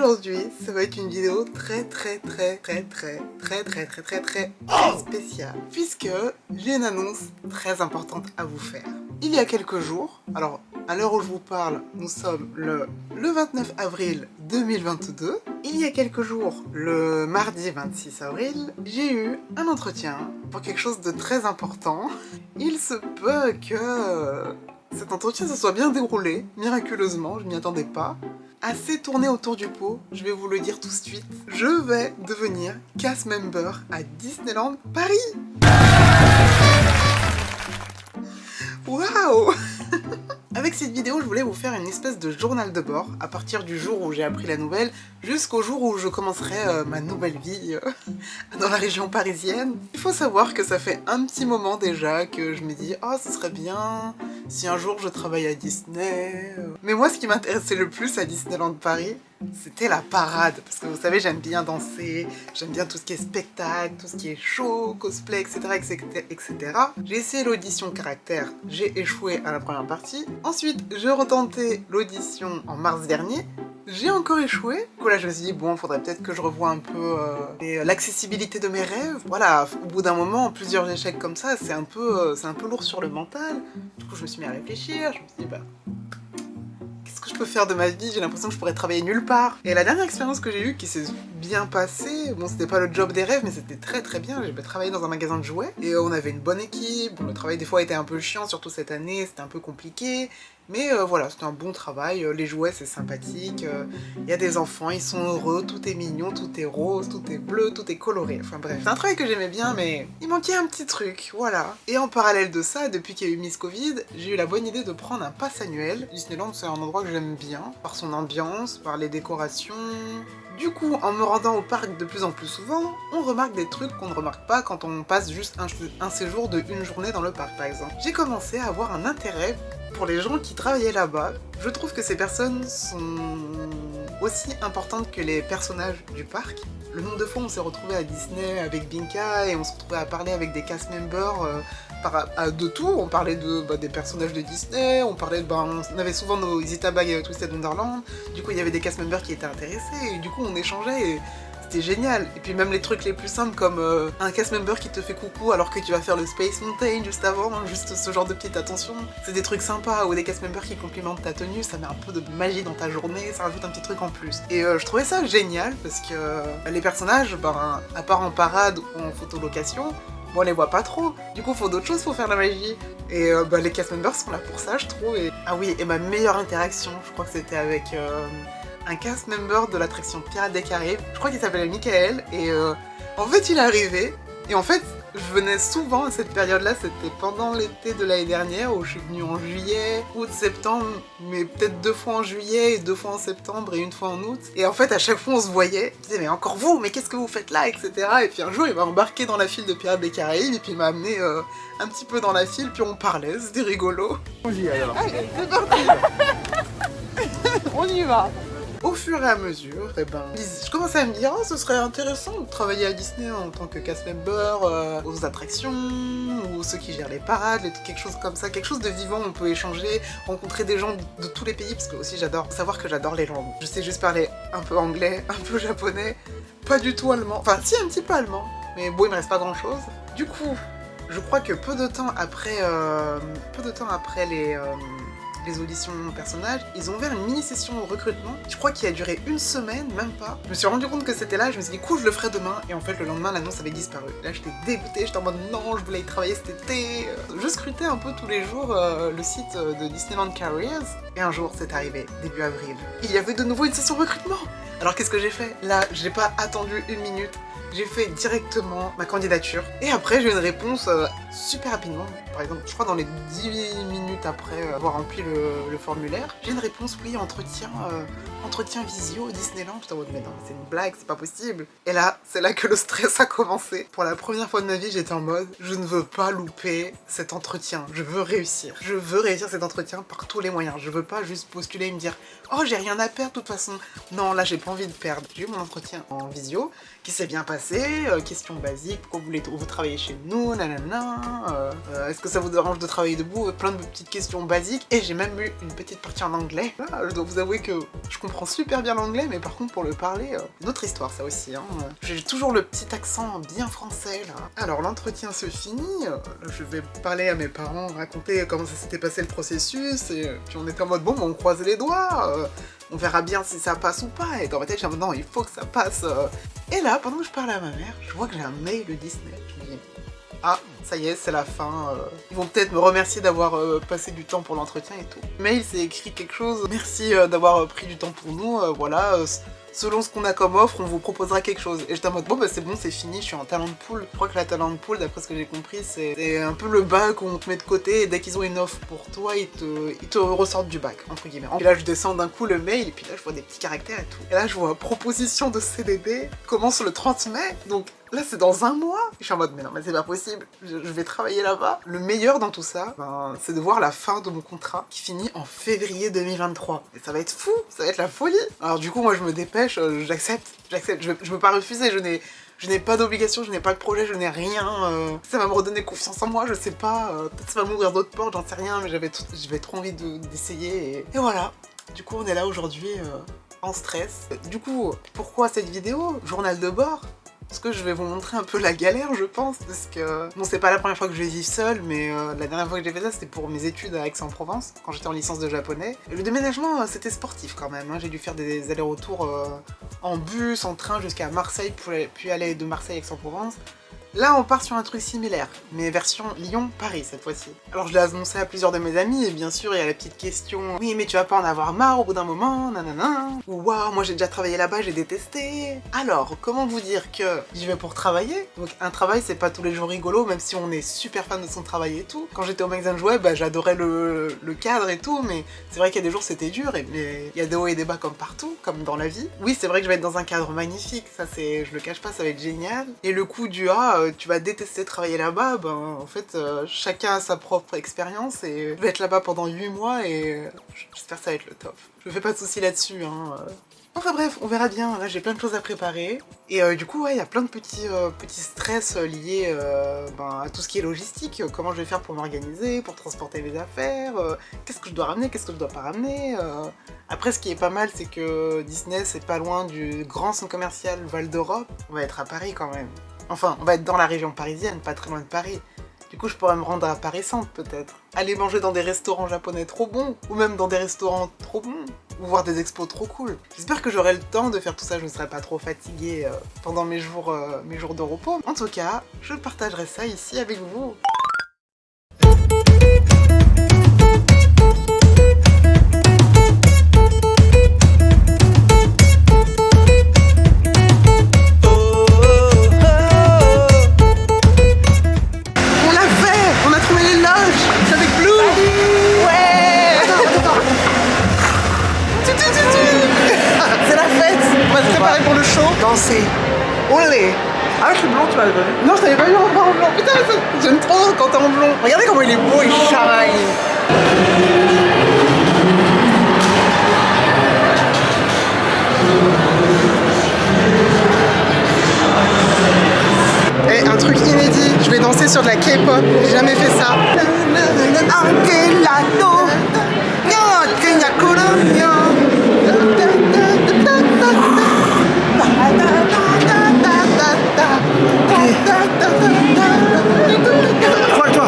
Aujourd'hui, ça va être une vidéo très spéciale puisque j'ai une annonce très importante à vous faire. Il y a quelques jours, alors à l'heure où je vous parle, nous sommes le 29 avril 2022. Il y a quelques jours, le mardi 26 avril, j'ai eu un entretien pour quelque chose de très important. Il se peut que cet entretien se soit bien déroulé, miraculeusement, je m'y attendais pas. Assez tourné autour du pot, je vais vous le dire tout de suite, je vais devenir cast member à Disneyland Paris. Waouh! Avec cette vidéo, je voulais vous faire une espèce de journal de bord à partir du jour où j'ai appris la nouvelle jusqu'au jour où je commencerai ma nouvelle vie dans la région parisienne. Il faut savoir que ça fait un petit moment déjà que je me dis « Oh, ce serait bien si un jour je travaille à Disney. » Mais moi, ce qui m'intéressait le plus à Disneyland Paris, c'était la parade. Parce que vous savez, j'aime bien danser, j'aime bien tout ce qui est spectacle, tout ce qui est show, cosplay, etc. etc. J'ai essayé l'audition caractère, j'ai échoué à la première partie. Ensuite, j'ai retenté l'audition en mars dernier. J'ai encore échoué. Du coup là je me suis dit bon, faudrait peut-être que je revoie un peu l'accessibilité de mes rêves. Voilà, au bout d'un moment, plusieurs échecs comme ça, c'est un peu lourd sur le mental. Du coup je me suis mis à réfléchir, je me suis dit bah qu'est-ce que je peux faire de ma vie? J'ai l'impression que je pourrais travailler nulle part. Et la dernière expérience que j'ai eue qui s'est bien passée, bon c'était pas le job des rêves mais c'était très bien, j'ai travaillé dans un magasin de jouets et on avait une bonne équipe. Bon, le travail des fois était un peu chiant, surtout cette année, c'était un peu compliqué. Mais voilà, c'était un bon travail, les jouets c'est sympathique, il y a des enfants, ils sont heureux, tout est mignon, tout est rose, tout est bleu, tout est coloré, enfin bref. C'est un travail que j'aimais bien mais il manquait un petit truc, voilà. Et en parallèle de ça, depuis qu'il y a eu Miss Covid, j'ai eu la bonne idée de prendre un pass annuel. Disneyland c'est un endroit que j'aime bien, par son ambiance, par les décorations. Du coup, en me rendant au parc de plus en plus souvent, on remarque des trucs qu'on ne remarque pas quand on passe juste un séjour de une journée dans le parc par exemple. J'ai commencé à avoir un intérêt pour les gens qui travaillaient là-bas. Je trouve que ces personnes sont aussi importantes que les personnages du parc. Le nombre de fois on s'est retrouvé à Disney avec Binka et on se retrouvait à parler avec des cast members de tout. On parlait des personnages de Disney, on avait souvent nos Zita Bag et Twisted Wonderland. Du coup il y avait des cast members qui étaient intéressés et du coup on échangeait et c'était génial. Et puis même les trucs les plus simples comme un cast member qui te fait coucou alors que tu vas faire le Space Mountain juste avant, hein, juste ce genre de petite attention. C'est des trucs sympas, ou des cast members qui complimentent ta tenue, ça met un peu de magie dans ta journée, ça rajoute un petit truc en plus. Et je trouvais ça génial parce que les personnages, à part en parade ou en photolocation, bon, on les voit pas trop, du coup faut d'autres choses pour faire la magie. Et les cast members sont là pour ça je trouve. Ah oui, et ma meilleure interaction, je crois que c'était avec un cast member de l'attraction Pirates des Caraïbes, je crois qu'il s'appelait Michael, et en fait il est arrivé, et en fait je venais souvent à cette période-là, c'était pendant l'été de l'année dernière, où je suis venue en juillet, août, septembre, mais peut-être 2 fois en juillet, et 2 fois en septembre, et 1 fois en août, et en fait à chaque fois on se voyait, je disais mais encore vous, mais qu'est-ce que vous faites là, etc. Et puis un jour il m'a embarqué dans la file de Pirates des Caraïbes, et puis il m'a amené un petit peu dans la file, puis on parlait, c'était rigolo. On y est alors. Allez, c'est parti. On y va. Au fur et à mesure, je commençais à me dire oh, ce serait intéressant de travailler à Disney en tant que cast member, aux attractions, ou ceux qui gèrent les parades, quelque chose comme ça, quelque chose de vivant, on peut échanger, rencontrer des gens de tous les pays, parce que aussi j'adore, savoir que j'adore les langues. Je sais juste parler un peu anglais, un peu japonais, pas du tout allemand, enfin si un petit peu allemand, mais bon il me reste pas grand chose. Du coup, je crois que peu de temps après les auditions personnages, ils ont ouvert une mini-session au recrutement. Je crois qu'il a duré 1 semaine, même pas. Je me suis rendu compte que c'était là, je me suis dit cool, je le ferai demain. Et en fait, le lendemain, l'annonce avait disparu. Là, j'étais dégoûtée, j'étais en mode non, je voulais y travailler cet été. Je scrutais un peu tous les jours le site de Disneyland Careers. Et un jour, c'est arrivé, début avril. Il y avait de nouveau une session recrutement. Alors qu'est-ce que j'ai fait? Là, j'ai pas attendu 1 minute. J'ai fait directement ma candidature. Et après, j'ai eu une réponse super rapidement. Par exemple, je crois dans les 10 minutes après avoir rempli le formulaire, j'ai une réponse, oui, entretien visio au Disneyland. J'étais en mode, mais non, c'est une blague, c'est pas possible. Et là, c'est là que le stress a commencé. Pour la première fois de ma vie, j'étais en mode, je ne veux pas louper cet entretien. Je veux réussir. Je veux réussir cet entretien par tous les moyens. Je veux pas juste postuler et me dire, oh, j'ai rien à perdre de toute façon. Non, là, j'ai pas envie de perdre. J'ai eu mon entretien en visio, qui qui s'est bien passé, questions basiques, pourquoi vous travaillez chez nous, nanana, est-ce que ça vous dérange de travailler debout, plein de petites questions basiques, et j'ai même eu une petite partie en anglais. Là, je dois vous avouer que je comprends super bien l'anglais, mais par contre pour le parler, une autre histoire ça aussi. Hein. J'ai toujours le petit accent bien français là. Alors l'entretien se finit, je vais parler à mes parents, raconter comment ça s'était passé le processus, et puis on était en mode bon, on croise les doigts, on verra bien si ça passe ou pas. Et dans ma tête, j'ai dit non, il faut que ça passe. Et là, pendant que je parlais à ma mère, je vois que j'ai un mail de Disney. Je me dis ah, ça y est, c'est la fin. Ils vont peut-être me remercier d'avoir passé du temps pour l'entretien et tout. Le mail, c'est écrit quelque chose. Merci d'avoir pris du temps pour nous. Voilà. Selon ce qu'on a comme offre, on vous proposera quelque chose. Et j'étais en mode, bon, bah c'est bon, c'est fini, je suis en talent de pool. Je crois que la talent de pool, d'après ce que j'ai compris, c'est un peu le bac où on te met de côté et dès qu'ils ont une offre pour toi, ils te ressortent du bac, entre guillemets. Et là, je descends d'un coup le mail et puis là, je vois des petits caractères et tout. Et là, je vois proposition de CDD, commence le 30 mai, donc là, c'est dans un mois. Je suis en mode, mais non, mais c'est pas possible, je vais travailler là-bas. Le meilleur dans tout ça, c'est de voir la fin de mon contrat qui finit en février 2023. Et ça va être fou, ça va être la folie. Alors du coup, moi, je me dépêche, j'accepte. Je peux pas refuser, je n'ai pas d'obligation, je n'ai pas de projet, je n'ai rien. Ça va me redonner confiance en moi, je sais pas. Peut-être ça va m'ouvrir d'autres portes, j'en sais rien, mais j'avais trop envie d'essayer. Et voilà. Du coup, on est là aujourd'hui en stress. Du coup, pourquoi cette vidéo? Journal de bord. Parce que je vais vous montrer un peu la galère, je pense, parce que... Bon, c'est pas la première fois que je vais vivre seule, mais la dernière fois que j'ai fait ça, c'était pour mes études à Aix-en-Provence, quand j'étais en licence de japonais. Et le déménagement, c'était sportif quand même, hein. J'ai dû faire des allers-retours en bus, en train jusqu'à Marseille, puis aller de Marseille à Aix-en-Provence. Là, on part sur un truc similaire, mais version Lyon-Paris cette fois-ci. Alors je l'ai annoncé à plusieurs de mes amis, et bien sûr, il y a la petite question « Oui, mais tu vas pas en avoir marre au bout d'un moment, nanana » ou « Waouh, moi j'ai déjà travaillé là-bas, j'ai détesté ». Alors, comment vous dire que j'y vais pour travailler? Donc un travail, c'est pas tous les jours rigolo, même si on est super fan de son travail et tout. Quand j'étais au magasin de jouets, bah, j'adorais le cadre et tout, mais c'est vrai qu'il y a des jours c'était dur, mais il y a des hauts et des bas comme partout, comme dans la vie. Oui, c'est vrai que je vais être dans un cadre magnifique, ça c'est, je le cache pas, ça va être génial. Et le coup du « Ah, tu vas détester travailler là-bas », ben en fait chacun a sa propre expérience et je vais être là-bas pendant 8 mois et j'espère que ça va être le top. Je me fais pas de soucis là-dessus, hein. Enfin bref, on verra bien, là j'ai plein de choses à préparer. Et du coup, ouais, il y a plein de petits stress liés à tout ce qui est logistique. Comment je vais faire pour m'organiser, pour transporter mes affaires, qu'est-ce que je dois ramener, qu'est-ce que je dois pas ramener. Après, ce qui est pas mal, c'est que Disney, c'est pas loin du grand centre commercial Val d'Europe. On va être à Paris quand même. Enfin, on va être dans la région parisienne, pas très loin de Paris. Du coup, je pourrais me rendre à Paris Centre, peut-être. Aller manger dans des restaurants japonais trop bons, ou même dans des restaurants trop bons, ou voir des expos trop cool. J'espère que j'aurai le temps de faire tout ça, je ne serai pas trop fatiguée pendant mes jours de repos. En tout cas, je partagerai ça ici avec vous. Danser. Olé. Ah, je suis blond, tu m'avais pas vu? Non, je t'avais pas vu encore en blond. Putain, j'aime trop quand t'es en blond. Regardez comment il est beau, il shine. Et un truc inédit, je vais danser sur de la K-pop. J'ai jamais fait ça. Crois-toi.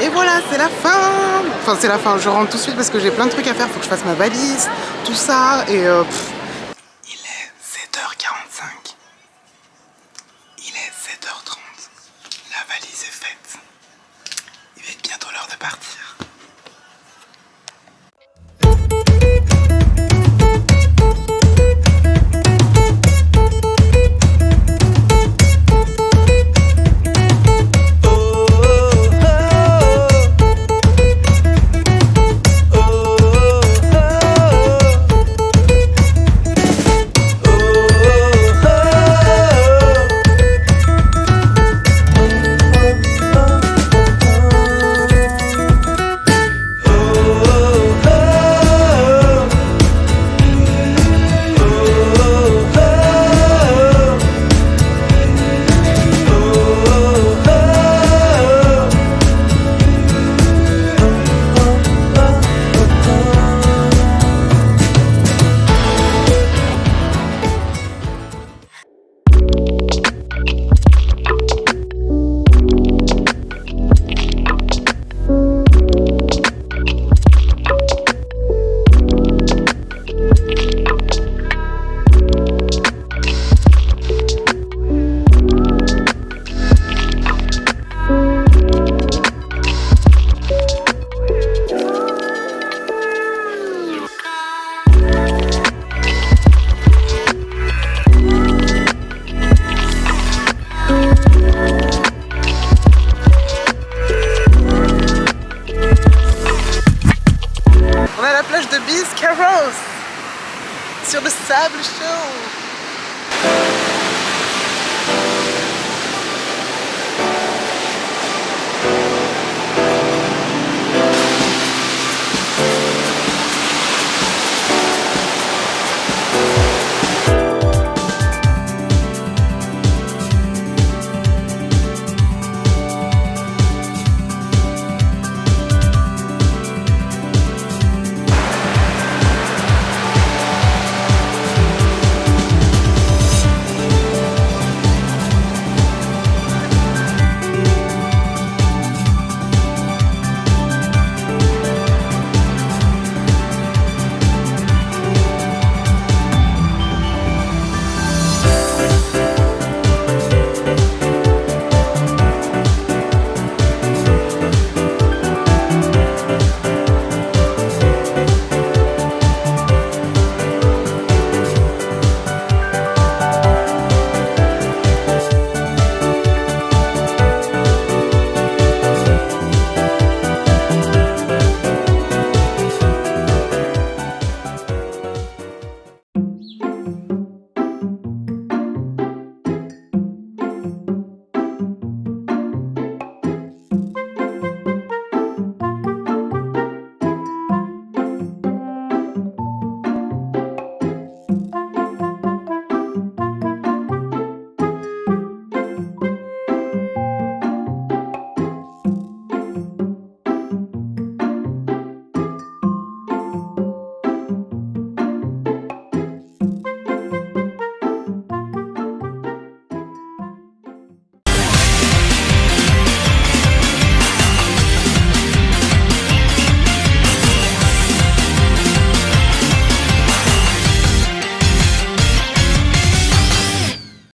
Et voilà, c'est la fin. Enfin, c'est la fin, je rentre tout de suite parce que j'ai plein de trucs à faire, faut que je fasse ma valise, tout ça, et il est 7h45. Il est 7h30. La valise est faite. Il va être bientôt l'heure de partir. On est à la plage de Biscarrosse, sur le sable chaud.